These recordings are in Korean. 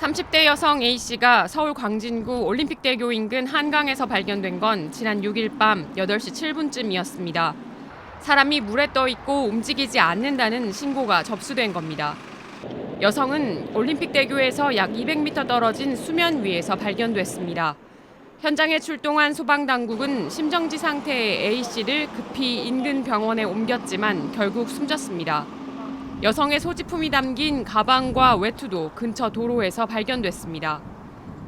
30대 여성 A씨가 서울 광진구 올림픽대교 인근 한강에서 발견된 건 지난 6일 밤 8시 7분쯤이었습니다. 사람이 물에 떠 있고 움직이지 않는다는 신고가 접수된 겁니다. 여성은 올림픽대교에서 약 200m 떨어진 수면 위에서 발견됐습니다. 현장에 출동한 소방당국은 심정지 상태의 A씨를 급히 인근 병원에 옮겼지만 결국 숨졌습니다. 여성의 소지품이 담긴 가방과 외투도 근처 도로에서 발견됐습니다.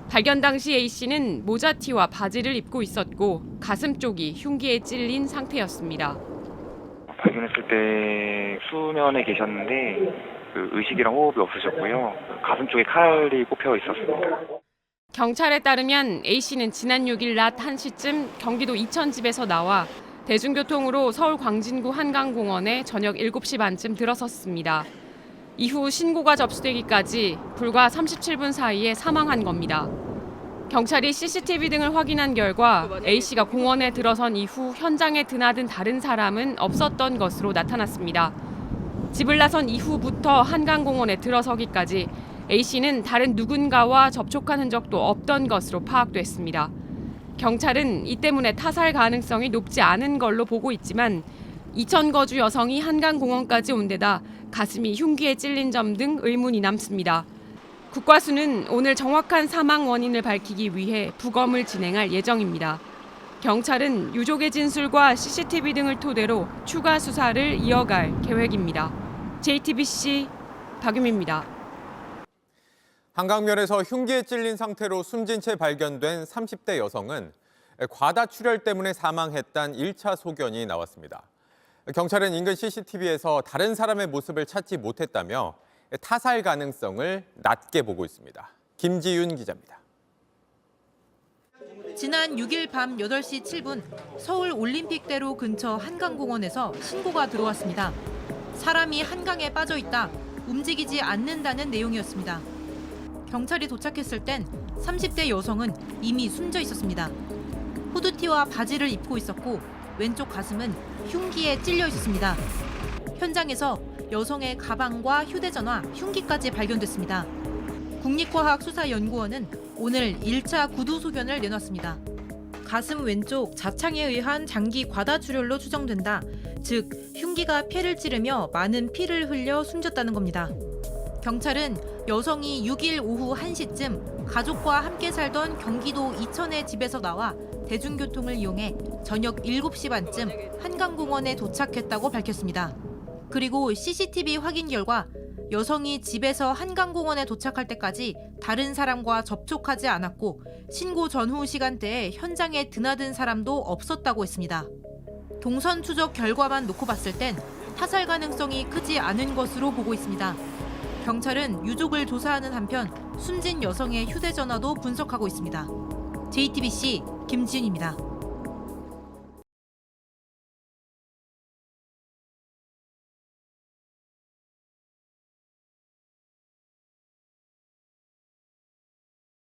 발견 당시 A씨는 모자티와 바지를 입고 있었고 가슴 쪽이 흉기에 찔린 상태였습니다. 발견했을 때 수면에 계셨는데 의식이랑 호흡이 없으셨고요. 가슴 쪽에 칼이 꼽혀 있었습니다. 경찰에 따르면 A씨는 지난 6일 낮 1시쯤 경기도 이천집에서 나와 대중교통으로 서울 광진구 한강공원에 저녁 7시 반쯤 들어섰습니다. 이후 신고가 접수되기까지 불과 37분 사이에 사망한 겁니다. 경찰이 CCTV 등을 확인한 결과 A씨가 공원에 들어선 이후 현장에 드나든 다른 사람은 없었던 것으로 나타났습니다. 집을 나선 이후부터 한강공원에 들어서기까지 A씨는 다른 누군가와 접촉한 흔적도 없던 것으로 파악됐습니다. 경찰은 이 때문에 타살 가능성이 높지 않은 걸로 보고 있지만 이천 거주 여성이 한강공원까지 온 데다 가슴이 흉기에 찔린 점 등 의문이 남습니다. 국과수는 오늘 정확한 사망 원인을 밝히기 위해 부검을 진행할 예정입니다. 경찰은 유족의 진술과 CCTV 등을 토대로 추가 수사를 이어갈 계획입니다. JTBC 박유미입니다. 한강변에서 흉기에 찔린 상태로 숨진 채 발견된 30대 여성은 과다출혈 때문에 사망했다는 1차 소견이 나왔습니다. 경찰은 인근 CCTV에서 다른 사람의 모습을 찾지 못했다며 타살 가능성을 낮게 보고 있습니다. 김지윤 기자입니다. 지난 6일 밤 8시 7분 서울 올림픽대로 근처 한강공원에서 신고가 들어왔습니다. 사람이 한강에 빠져 있다, 움직이지 않는다는 내용이었습니다. 경찰이 도착했을 땐 30대 여성은 이미 숨져 있었습니다. 후드티와 바지를 입고 있었고 왼쪽 가슴은 흉기에 찔려 있었습니다. 현장에서 여성의 가방과 휴대전화, 흉기까지 발견됐습니다. 국립과학수사연구원은 오늘 1차 구두 소견을 내놨습니다. 가슴 왼쪽 자창에 의한 장기 과다출혈로 추정된다. 즉, 흉기가 폐를 찌르며 많은 피를 흘려 숨졌다는 겁니다. 경찰은 여성이 6일 오후 1시쯤 가족과 함께 살던 경기도 이천의 집에서 나와 대중교통을 이용해 저녁 7시 반쯤 한강공원에 도착했다고 밝혔습니다. 그리고 CCTV 확인 결과 여성이 집에서 한강공원에 도착할 때까지 다른 사람과 접촉하지 않았고 신고 전후 시간대에 현장에 드나든 사람도 없었다고 했습니다. 동선 추적 결과만 놓고 봤을 땐 타살 가능성이 크지 않은 것으로 보고 있습니다. 경찰은 유족을 조사하는 한편 숨진 여성의 휴대전화도 분석하고 있습니다. JTBC 김지윤입니다.